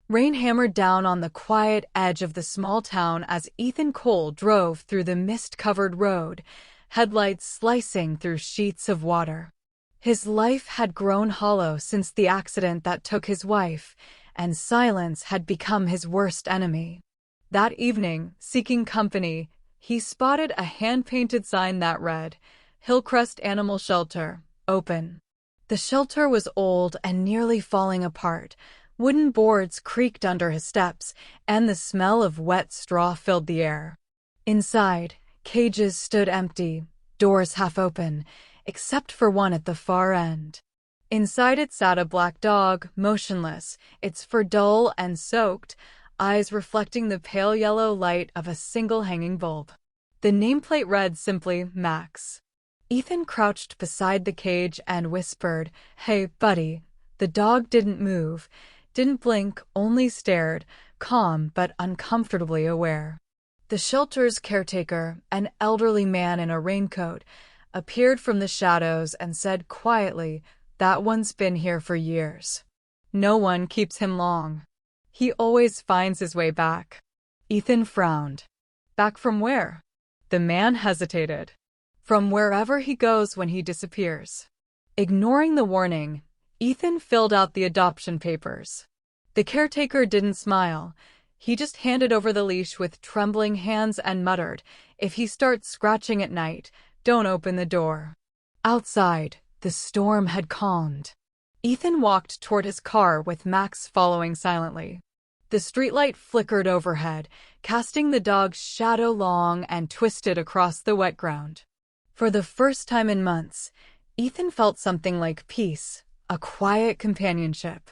Rain hammered down on the quiet edge of the small town as Ethan Cole drove through the mist-covered road, headlights slicing through sheets of water. His life had grown hollow since the accident that took his wife, and silence had become his worst enemy. That evening, seeking company, he spotted a hand-painted sign that read, "Hillcrest Animal Shelter, Open." The shelter was old and nearly falling apart. Wooden boards creaked under his steps, and the smell of wet straw filled the air. Inside, cages stood empty, doors half open, except for one at the far end. Inside it sat a black dog, motionless, its fur dull and soaked, eyes reflecting the pale yellow light of a single hanging bulb. The nameplate read simply, Max. Ethan crouched beside the cage and whispered, "Hey, buddy." The dog didn't move, didn't blink, only stared, calm but uncomfortably aware. The shelter's caretaker, an elderly man in a raincoat, appeared from the shadows and said quietly, "That one's been here for years. No one keeps him long. He always finds his way back." Ethan frowned. "Back from where?" The man hesitated. "From wherever he goes when he disappears." Ignoring the warning, Ethan filled out the adoption papers. The caretaker didn't smile. He just handed over the leash with trembling hands and muttered, "If he starts scratching at night, don't open the door." Outside, the storm had calmed. Ethan walked toward his car with Max following silently. The streetlight flickered overhead, casting the dog's shadow long and twisted across the wet ground. For the first time in months, Ethan felt something like peace, a quiet companionship.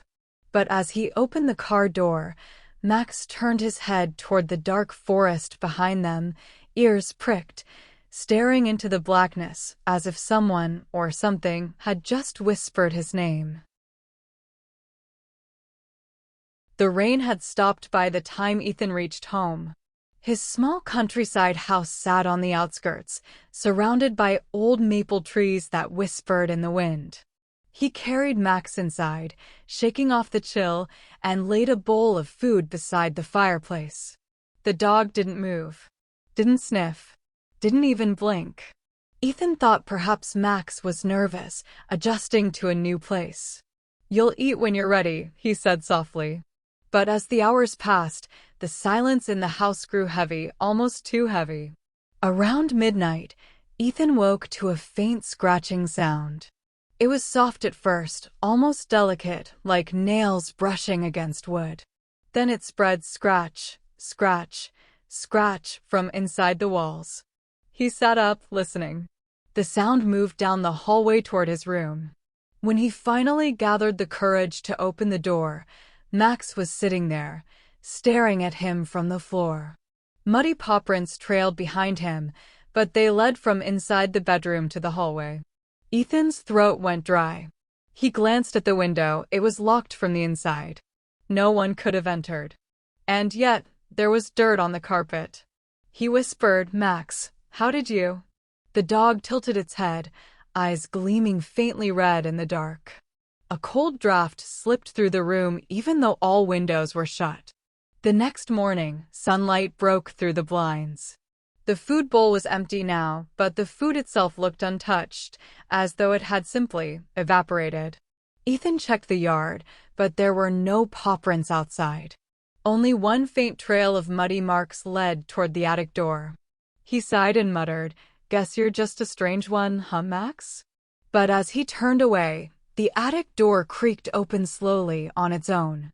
But as he opened the car door, Max turned his head toward the dark forest behind them, ears pricked, staring into the blackness as if someone or something had just whispered his name. The rain had stopped by the time Ethan reached home. His small countryside house sat on the outskirts, surrounded by old maple trees that whispered in the wind. He carried Max inside, shaking off the chill, and laid a bowl of food beside the fireplace. The dog didn't move, didn't sniff, didn't even blink. Ethan thought perhaps Max was nervous, adjusting to a new place. "You'll eat when you're ready," he said softly. But as the hours passed, the silence in the house grew heavy, almost too heavy. Around midnight, Ethan woke to a faint scratching sound. It was soft at first, almost delicate, like nails brushing against wood. Then it spread scratch, scratch, scratch from inside the walls. He sat up, listening. The sound moved down the hallway toward his room. When he finally gathered the courage to open the door, Max was sitting there, staring at him from the floor. Muddy paw prints trailed behind him, but they led from inside the bedroom to the hallway. Ethan's throat went dry. He glanced at the window. It was locked from the inside. No one could have entered. And yet, there was dirt on the carpet. He whispered, "Max, how did you?" The dog tilted its head, eyes gleaming faintly red in the dark. A cold draft slipped through the room even though all windows were shut. The next morning, sunlight broke through the blinds. The food bowl was empty now, but the food itself looked untouched, as though it had simply evaporated. Ethan checked the yard, but there were no paw prints outside. Only one faint trail of muddy marks led toward the attic door. He sighed and muttered, "Guess you're just a strange one, huh, Max?" But as he turned away, the attic door creaked open slowly on its own.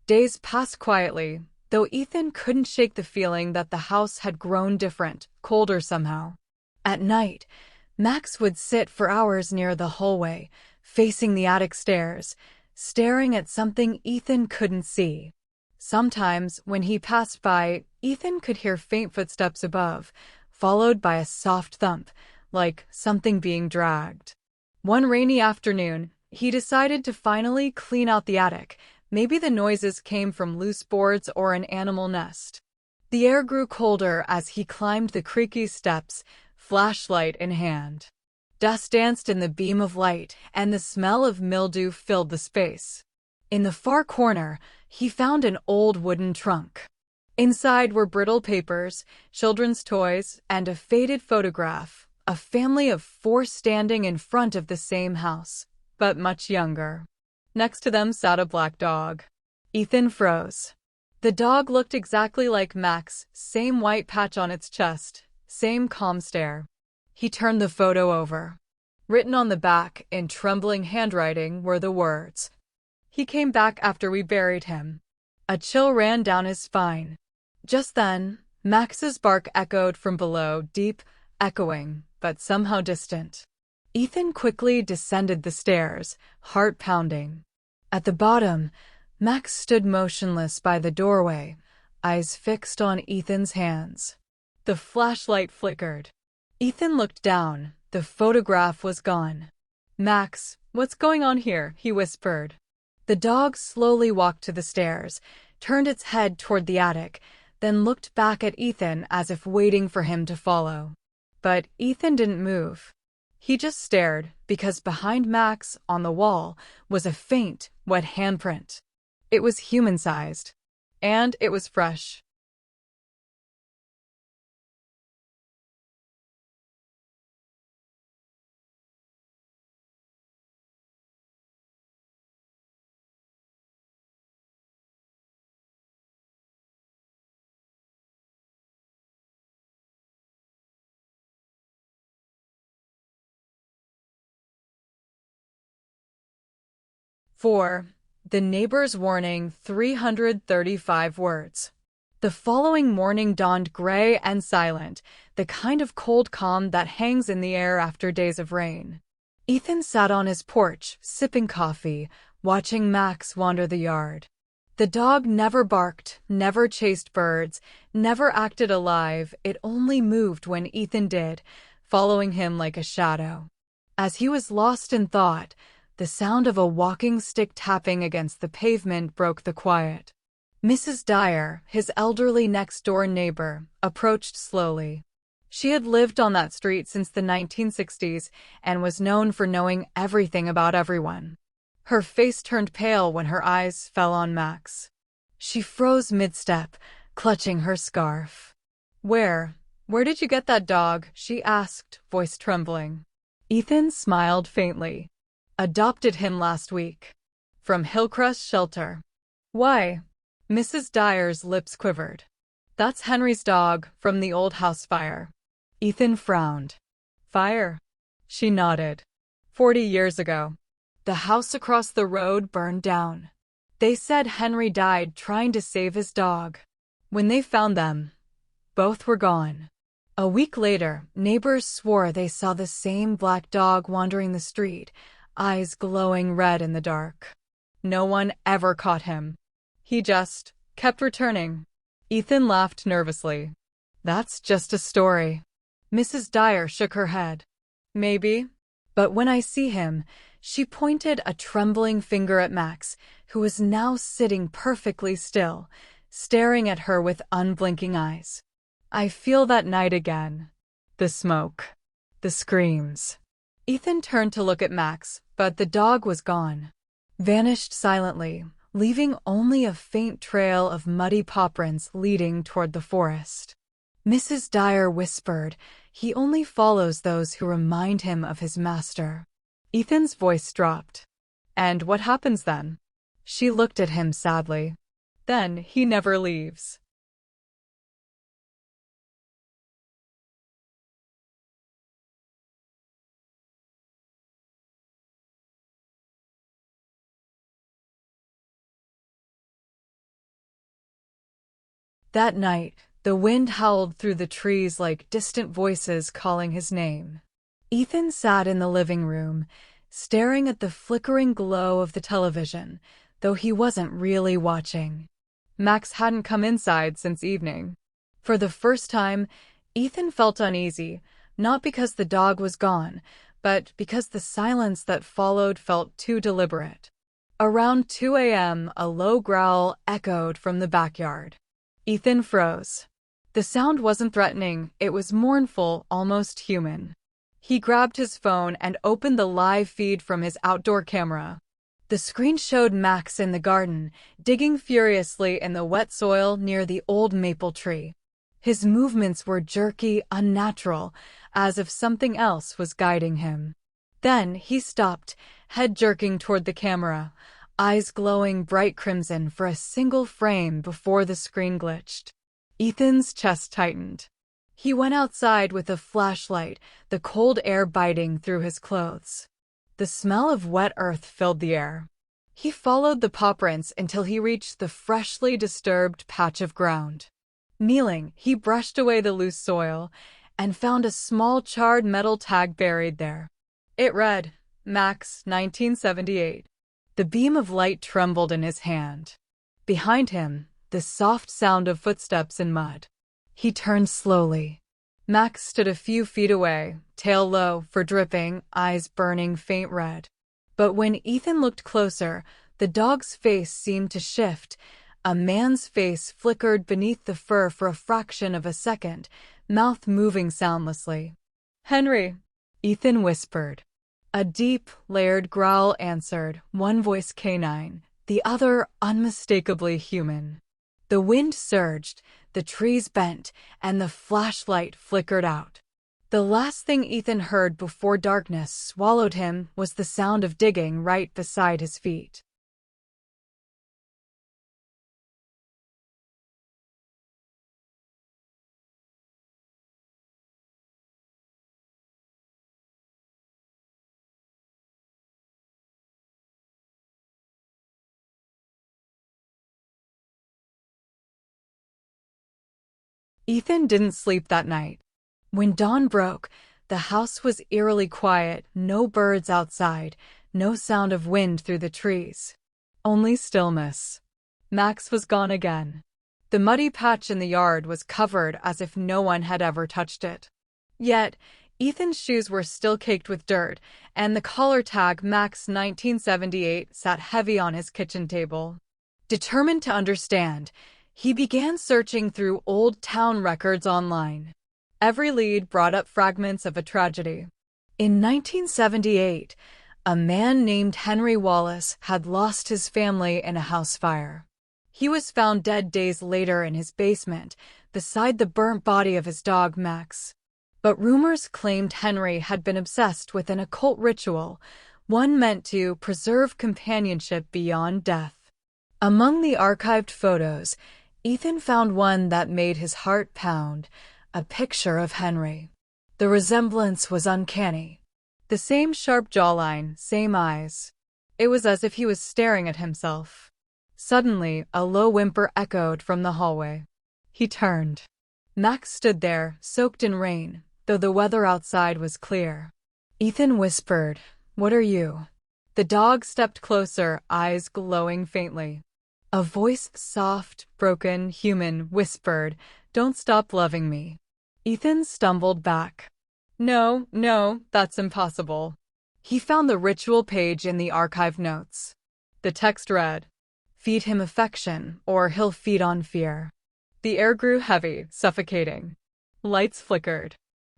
Days passed quietly, though Ethan couldn't shake the feeling that the house had grown different, colder somehow. At night, Max would sit for hours near the hallway, facing the attic stairs, staring at something Ethan couldn't see. Sometimes, when he passed by, Ethan could hear faint footsteps above, followed by a soft thump, like something being dragged. One rainy afternoon, he decided to finally clean out the attic. Maybe the noises came from loose boards or an animal nest. The air grew colder as he climbed the creaky steps, flashlight in hand. Dust danced in the beam of light, and the smell of mildew filled the space. In the far corner, he found an old wooden trunk. Inside were brittle papers, children's toys, and a faded photograph, a family of 4 standing in front of the same house, but much younger. Next to them sat a black dog. Ethan froze. The dog looked exactly like Max, same white patch on its chest, same calm stare. He turned the photo over. Written on the back, in trembling handwriting, were the words, "He came back after we buried him." A chill ran down his spine. Just then, Max's bark echoed from below, deep, echoing, but somehow distant. Ethan quickly descended the stairs, heart pounding. At the bottom, Max stood motionless by the doorway, eyes fixed on Ethan's hands. The flashlight flickered. Ethan looked down. The photograph was gone. "Max, what's going on here?" he whispered. The dog slowly walked to the stairs, turned its head toward the attic, then looked back at Ethan as if waiting for him to follow. But Ethan didn't move. He just stared, because behind Max, on the wall, was a faint, wet handprint. It was human-sized. And it was fresh. "4. The neighbor's warning, 335 words. The following morning dawned gray and silent, the kind of cold calm that hangs in the air after days of rain. Ethan sat on his porch, sipping coffee, watching Max wander the yard. The dog never barked, never chased birds, never acted alive. It only moved when Ethan did, following him like a shadow. As he was lost in thought, the sound of a walking stick tapping against the pavement broke the quiet. Mrs. Dyer, his elderly next-door neighbor, approached slowly. She had lived on that street since the 1960s and was known for knowing everything about everyone. Her face turned pale when her eyes fell on Max. She froze mid-step, clutching her scarf. Where did you get that dog?" she asked, voice trembling. Ethan smiled faintly. "Adopted him last week. From Hillcrest Shelter." "Why?" Mrs. Dyer's lips quivered. "That's Henry's dog, from the old house fire." Ethan frowned. "Fire?" She nodded. 40 years ago. The house across the road burned down. They said Henry died trying to save his dog. When they found them, both were gone. A week later, neighbors swore they saw the same black dog wandering the street, eyes glowing red in the dark. No one ever caught him. He just kept returning. Ethan laughed nervously. "That's just a story." Mrs. Dyer shook her head. "Maybe. But when I see him," she pointed a trembling finger at Max, who was now sitting perfectly still, staring at her with unblinking eyes. "I feel that night again. The smoke. The screams." Ethan turned to look at Max, but the dog was gone. Vanished silently, leaving only a faint trail of muddy paw prints leading toward the forest. Mrs. Dyer whispered, "He only follows those who remind him of his master." Ethan's voice dropped. "And what happens then?" She looked at him sadly. "Then he never leaves." That night, the wind howled through the trees like distant voices calling his name. Ethan sat in the living room, staring at the flickering glow of the television, though he wasn't really watching. Max hadn't come inside since evening. For the first time, Ethan felt uneasy, not because the dog was gone, but because the silence that followed felt too deliberate. Around 2 a.m., a low growl echoed from the backyard. Ethan froze. The sound wasn't threatening, it was mournful, almost human. He grabbed his phone and opened the live feed from his outdoor camera. The screen showed Max in the garden, digging furiously in the wet soil near the old maple tree. His movements were jerky, unnatural, as if something else was guiding him. Then he stopped, head jerking toward the camera, eyes glowing bright crimson for a single frame before the screen glitched. Ethan's chest tightened. He went outside with a flashlight, the cold air biting through his clothes. The smell of wet earth filled the air. He followed the paw prints until he reached the freshly disturbed patch of ground. Kneeling, he brushed away the loose soil and found a small charred metal tag buried there. It read, Max, 1978. The beam of light trembled in his hand. Behind him, the soft sound of footsteps in mud. He turned slowly. Max stood a few feet away, tail low for dripping, eyes burning faint red. But when Ethan looked closer, the dog's face seemed to shift. A man's face flickered beneath the fur for a fraction of a second, mouth moving soundlessly. Henry, Ethan whispered. A deep, layered growl answered, one voice canine, the other unmistakably human. The wind surged, the trees bent, and the flashlight flickered out. The last thing Ethan heard before darkness swallowed him was the sound of digging right beside his feet. Ethan didn't sleep that night. When dawn broke, the house was eerily quiet, no birds outside, no sound of wind through the trees. Only stillness. Max was gone again. The muddy patch in the yard was covered as if no one had ever touched it. Yet, Ethan's shoes were still caked with dirt, and the collar tag Max 1978 sat heavy on his kitchen table. Determined to understand, he began searching through old town records online. Every lead brought up fragments of a tragedy. In 1978, a man named Henry Wallace had lost his family in a house fire. He was found dead days later in his basement, beside the burnt body of his dog Max. But rumors claimed Henry had been obsessed with an occult ritual, one meant to preserve companionship beyond death. Among the archived photos, Ethan found one that made his heart pound, a picture of Henry. The resemblance was uncanny. The same sharp jawline, same eyes. It was as if he was staring at himself. Suddenly, a low whimper echoed from the hallway. He turned. Max stood there, soaked in rain, though the weather outside was clear. Ethan whispered, "What are you?" The dog stepped closer, eyes glowing faintly. A voice, soft, broken, human, whispered, "Don't stop loving me." Ethan stumbled back. No, that's impossible." He found the ritual page in the archive notes. The text read, "Feed him affection, or he'll feed on fear." The air grew heavy, suffocating. Lights flickered.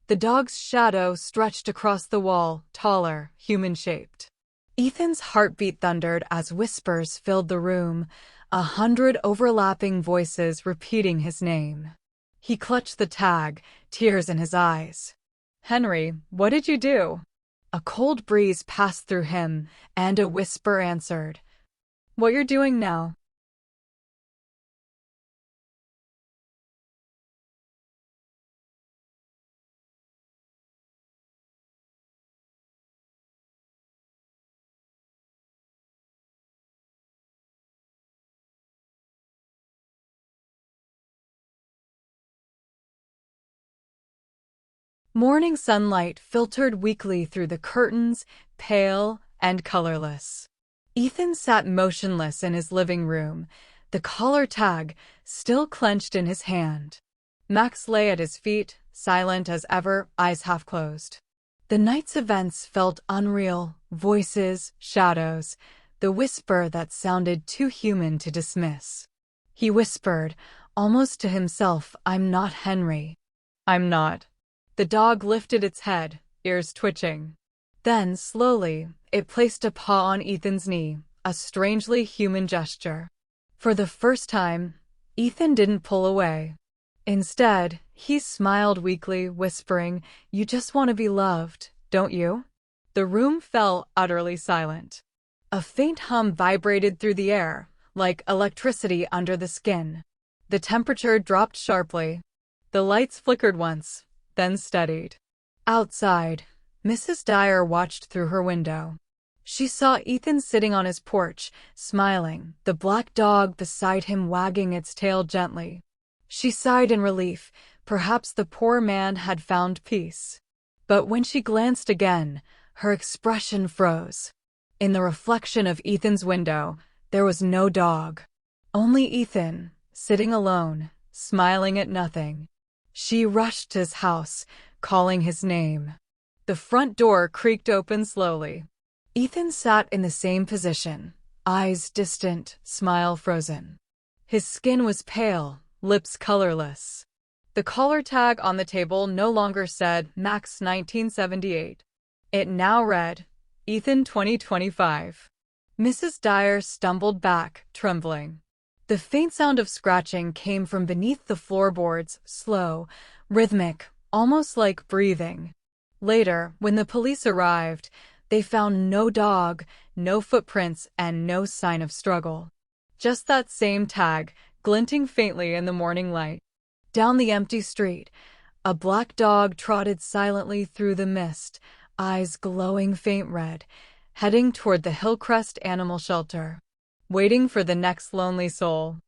The dog's shadow stretched across the wall, taller, human-shaped. Ethan's heartbeat thundered as whispers filled the room, 100 overlapping voices repeating his name. He clutched the tag, tears in his eyes. "Henry, what did you do?" A cold breeze passed through him, and a whisper answered, "What you're doing now." Morning sunlight filtered weakly through the curtains, pale and colorless. Ethan sat motionless in his living room, the collar tag still clenched in his hand. Max lay at his feet, silent as ever, eyes half closed. The night's events felt unreal, voices, shadows, the whisper that sounded too human to dismiss. He whispered, almost to himself, "I'm not Henry. I'm not." The dog lifted its head, ears twitching. Then, slowly, it placed a paw on Ethan's knee, a strangely human gesture. For the first time, Ethan didn't pull away. Instead, he smiled weakly, whispering, "You just want to be loved, don't you?" The room fell utterly silent. A faint hum vibrated through the air, like electricity under the skin. The temperature dropped sharply. The lights flickered once, then steadied. Outside, Mrs. Dyer watched through her window. She saw Ethan sitting on his porch, smiling, the black dog beside him wagging its tail gently. She sighed in relief. Perhaps the poor man had found peace. But when she glanced again, her expression froze. In the reflection of Ethan's window, there was no dog. Only Ethan, sitting alone, smiling at nothing. She rushed to his house, calling his name. The front door creaked open slowly. Ethan sat in the same position, eyes distant, smile frozen. His skin was pale, lips colorless. The collar tag on the table no longer said Max 1978. It now read, Ethan 2025. Mrs. Dyer stumbled back, trembling. The faint sound of scratching came from beneath the floorboards, slow, rhythmic, almost like breathing. Later, when the police arrived, they found no dog, no footprints, and no sign of struggle. Just that same tag, glinting faintly in the morning light. Down the empty street, a black dog trotted silently through the mist, eyes glowing faint red, heading toward the Hillcrest Animal Shelter. Waiting for the next lonely soul.